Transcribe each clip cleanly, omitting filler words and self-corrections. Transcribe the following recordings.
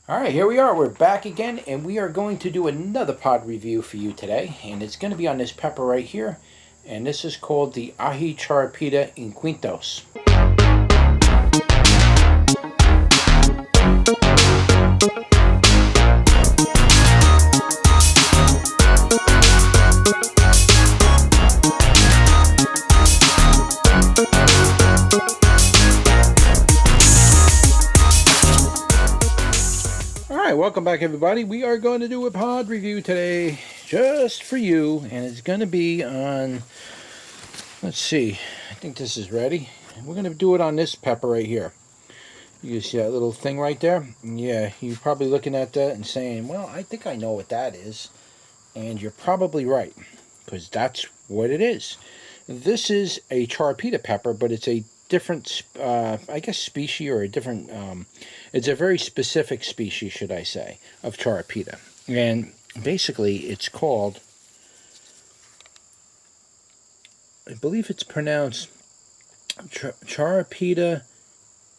Alright, here we are. We're back again, and we are going to do another pod review for you today. And it's going to be on this pepper right here. And this is called the Aji Charapita Iquitos. Alright, welcome back everybody. We are going to do a pod review today just for you, and it's going to be on, let's see, I think this is ready. We're going to do it on this pepper right here. You see that little thing right there? Yeah, you're probably looking at that and saying, well, I think I know what that is. And you're probably right, because that's what it is. This is a Charapita pepper, but it's a different, I guess, species, or a different, it's a very specific species, should I say, of Charapita. And basically, it's called, I believe it's pronounced Charapita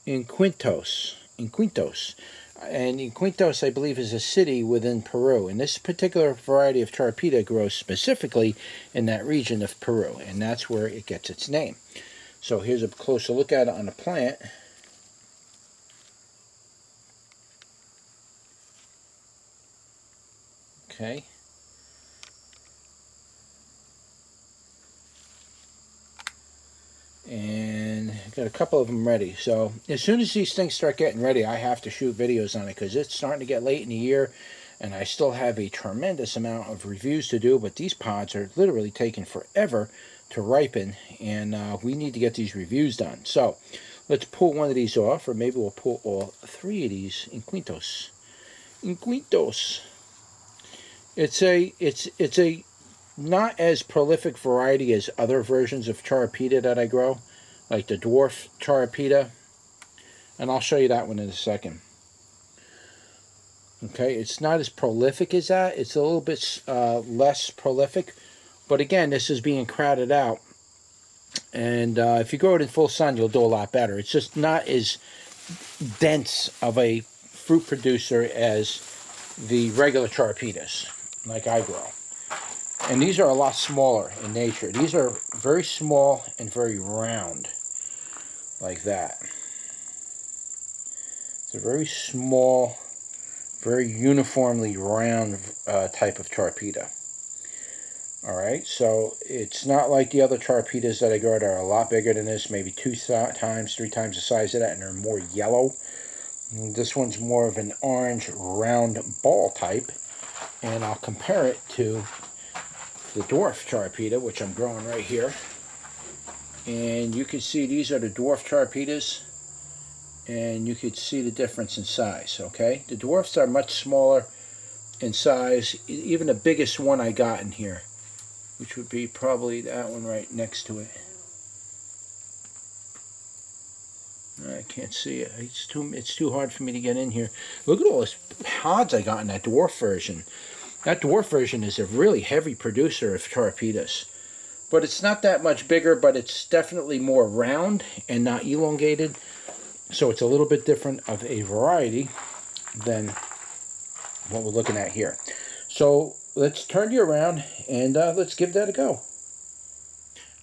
Iquitos. And Iquitos, I believe, is a city within Peru. And this particular variety of Charapita grows specifically in that region of Peru. And that's where it gets its name. So here's a closer look at it on the plant. Okay. And I've got a couple of them ready. So as soon as these things start getting ready, I have to shoot videos on it, because it's starting to get late in the year and I still have a tremendous amount of reviews to do, but these pods are literally taking forever to ripen, and we need to get these reviews done. So let's pull one of these off, or maybe we'll pull all three of these Iquitos. It's a not as prolific variety as other versions of Charapita that I grow, like the dwarf Charapita, and I'll show you that one in a second. Okay, it's not as prolific as that. It's a little bit less prolific, but again, this is being crowded out, and if you grow it in full sun, you'll do a lot better. It's just not as dense of a fruit producer as the regular Charapitas, like I grow. And these are a lot smaller in nature. These are very small and very round, like that. It's a very small, very uniformly round type of Charapita. Alright, so it's not like the other Charapitas that I grow that are a lot bigger than this, maybe 2 times, 3 times the size of that, and they're more yellow. And this one's more of an orange, round ball type, and I'll compare it to the dwarf Charapita, which I'm growing right here. And you can see these are the dwarf Charapitas, and you can see the difference in size, okay? The dwarfs are much smaller in size. Even the biggest one I got in here, which would be probably that one right next to it. I can't see it. It's too hard for me to get in here. Look at all those pods I got in that dwarf version. That dwarf version is a really heavy producer of Charapitas. But it's not that much bigger, but it's definitely more round and not elongated. So it's a little bit different of a variety than what we're looking at here. So let's turn you around and let's give that a go.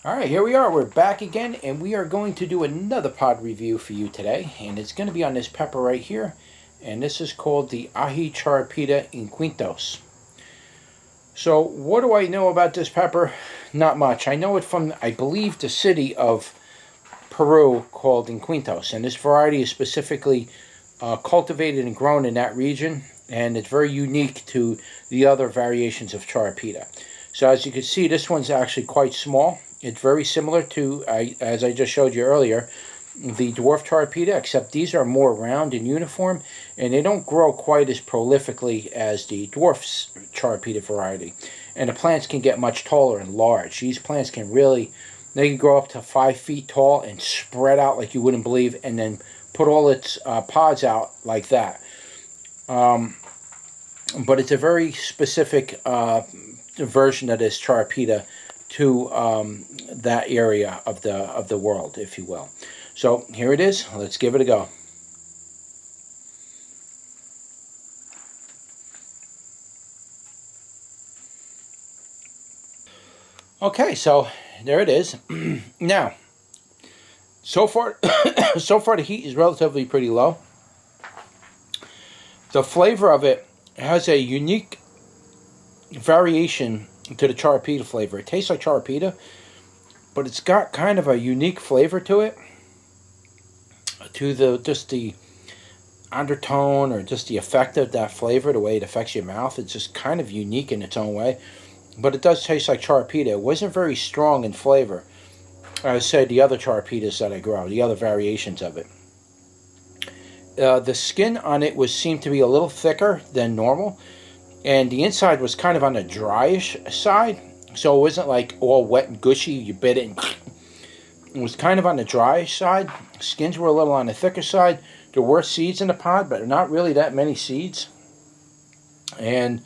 Alright, here we are. We're back again, and we are going to do another pod review for you today. And it's going to be on this pepper right here. And this is called the Aji Charapita Iquitos. So what do I know about this pepper? Not much. I know it from, I believe, the city of Peru called Iquitos. And this variety is specifically cultivated and grown in that region. And it's very unique to the other variations of Charapita. So as you can see, this one's actually quite small. It's very similar to, as I just showed you earlier, the dwarf Charapita, except these are more round and uniform, and they don't grow quite as prolifically as the dwarf Charapita variety. And the plants can get much taller and large. These plants can really, they can grow up to 5 feet tall and spread out like you wouldn't believe, and then put all its pods out like that. But it's a very specific version of this Charapita to that area of the world, if you will. So here it is. Let's give it a go. Okay, so there it is. Now, so far, so far the heat is relatively pretty low. The flavor of it has a unique variation to the charapita flavor. It tastes like charapita, but it's got kind of a unique flavor to it, to the undertone or just the effect of that flavor, the way it affects your mouth. It's just kind of unique in its own way, but it does taste like charapita. It wasn't very strong in flavor. I said the other charapitas that I grow, the other variations of it. The skin on it seemed to be a little thicker than normal, and the inside was kind of on the dryish side, so it wasn't like all wet and gushy. You bit it and it was kind of on the dryish side. Skins were a little on the thicker side. There were seeds in the pod, but not really that many seeds. And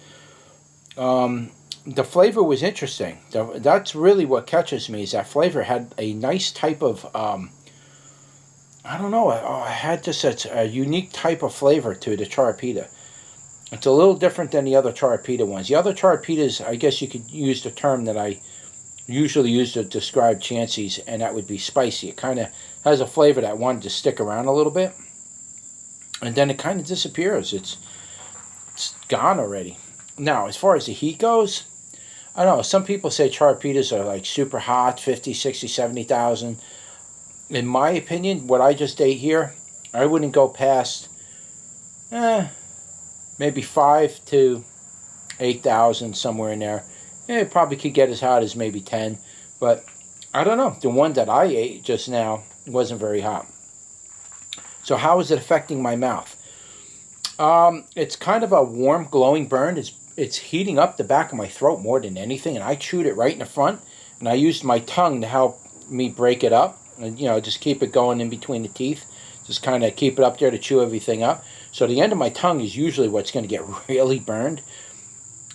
the flavor was interesting. That's really what catches me, is that flavor had a nice type of, I don't know, it had just a unique type of flavor to the charapita. It's a little different than the other charapita ones. The other charapitas, I guess you could use the term that I usually use to describe chansies, and that would be spicy. It kind of has a flavor that wanted to stick around a little bit, and then it kind of disappears. It's gone already. Now, as far as the heat goes, I don't know, some people say charapitas are like super hot, 50, 60, 70,000. In my opinion, what I just ate here, I wouldn't go past maybe 5 to 8,000, somewhere in there. It probably could get as hot as maybe 10, but I don't know. The one that I ate just now wasn't very hot. So how is it affecting my mouth? It's kind of a warm, glowing burn. It's heating up the back of my throat more than anything, and I chewed it right in the front, and I used my tongue to help me break it up, and just keep it going in between the teeth. Just kind of keep it up there to chew everything up. So the end of my tongue is usually what's going to get really burned.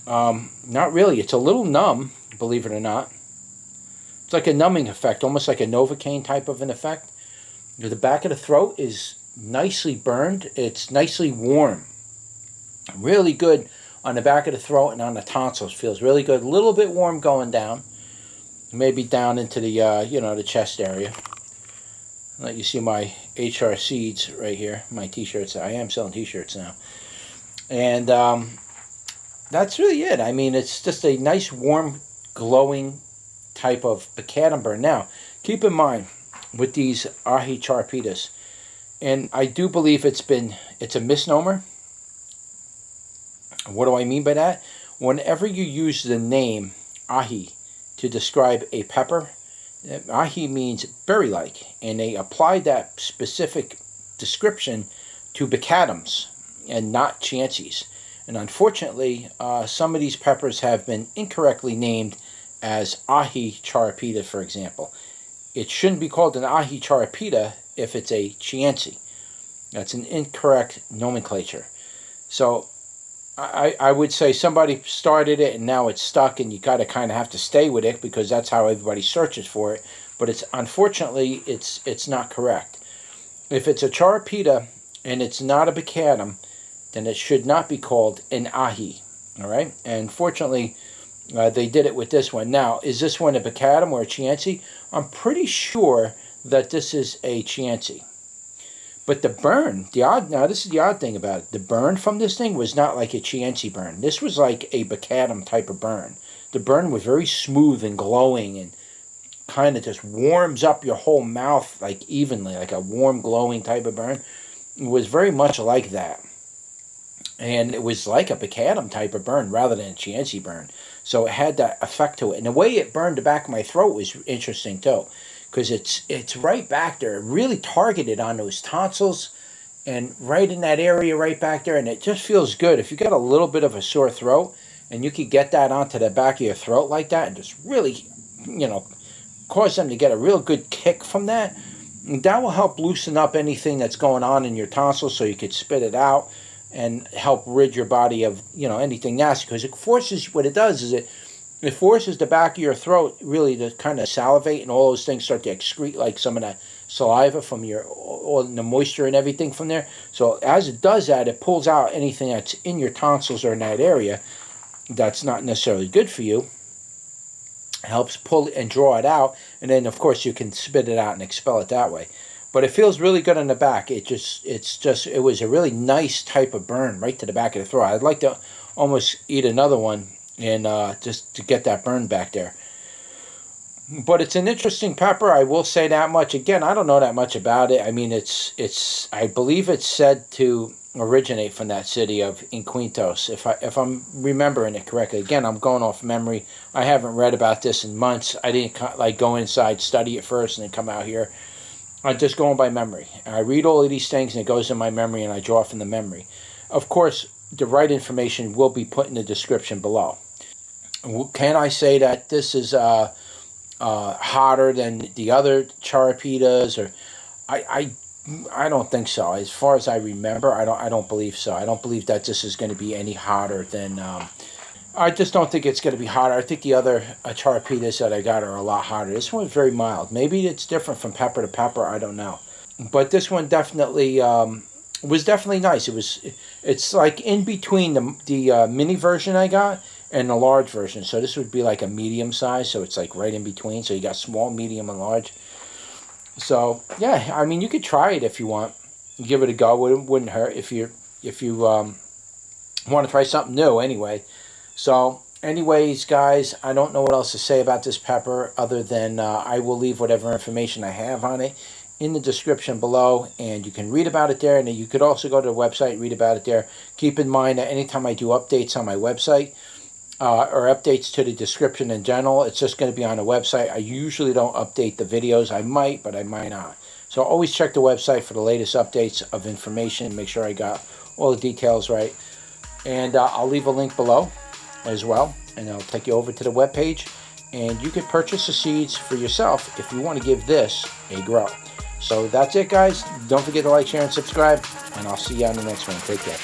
Not really. It's a little numb, believe it or not. It's like a numbing effect, almost like a Novocaine type of an effect. The back of the throat is nicely burned. It's nicely warm. Really good on the back of the throat and on the tonsils. Feels really good. A little bit warm going down. Maybe down into the, the chest area. Let you see my hrseeds right here. My t-shirts. I am selling t-shirts now. And that's really it. I mean, it's just a nice, warm, glowing type of macadam burn. Now, keep in mind, with these Aji Charapitas, and I do believe it's a misnomer. What do I mean by that? Whenever you use the name Aji to describe a pepper, Aji means berry-like, and they applied that specific description to macadams and not chansies. And unfortunately, some of these peppers have been incorrectly named as Aji Charapita, for example. It shouldn't be called an Aji Charapita if it's a chianti. That's an incorrect nomenclature. So I would say somebody started it and now it's stuck, and you got to kind of have to stay with it because that's how everybody searches for it. But unfortunately it's not correct. If it's a Charapita and it's not a macadam, then it should not be called an Aji. All right? And fortunately, they did it with this one. Now, is this one a macadam or a chianti? I'm pretty sure that this is a chianti. But the burn, now this is the odd thing about it. The burn from this thing was not like a chianti burn. This was like a macadam type of burn. The burn was very smooth and glowing and kind of just warms up your whole mouth like evenly, like a warm, glowing type of burn. It was very much like that. And it was like a macadam type of burn rather than a chianti burn. So it had that effect to it. And the way it burned the back of my throat was interesting too. Because it's right back there, really targeted on those tonsils and right in that area right back there, and it just feels good. If you got a little bit of a sore throat and you could get that onto the back of your throat like that and just really, cause them to get a real good kick from that, that will help loosen up anything that's going on in your tonsils so you could spit it out and help rid your body of, anything nasty. Because it forces, what it does is it forces the back of your throat really to kind of salivate, and all those things start to excrete like some of that saliva from all the moisture and everything from there. So as it does that, it pulls out anything that's in your tonsils or in that area that's not necessarily good for you. helps pull and draw it out, and then of course you can spit it out and expel it that way. But it feels really good on the back. It was a really nice type of burn right to the back of the throat. I'd like to almost eat another one and just to get that burn back there. But it's an interesting pepper, I will say that much. Again, I don't know that much about it. I mean, it's I believe it's said to originate from that city of Iquitos, if I'm remembering it correctly. Again, I'm going off memory. I haven't read about this in months. I didn't like go inside, study it first, and then come out here. I'm just going by memory. I read all of these things, and it goes in my memory, and I draw from the memory. Of course, the right information will be put in the description below. Can I say that this is hotter than the other charapitas? Or I don't think so. As far as I remember, I don't believe so. I don't believe that this is going to be any hotter than. I just don't think it's going to be hotter. I think the other charapitas that I got are a lot hotter. This one's very mild. Maybe it's different from pepper to pepper. I don't know. But this one definitely was definitely nice. It's like in between the mini version I got and the large version. So this would be like a medium size. So it's like right in between. So you got small, medium, and large. So yeah, I mean, you could try it if you want. Give it a go. It wouldn't hurt if you want to try something new anyway. So anyways, guys, I don't know what else to say about this pepper other than I will leave whatever information I have on it in the description below, and you can read about it there, and you could also go to the website and read about it there. Keep in mind that anytime I do updates on my website or updates to the description in general, it's just going to be on the website. I usually don't update the videos. I might, but I might not. So always check the website for the latest updates of information. Make sure I got all the details right. And I'll leave a link below as well, and I'll take you over to the webpage, and you can purchase the seeds for yourself if you want to give this a grow. So that's it, guys. Don't forget to like, share, and subscribe, and I'll see you on the next one. Take care.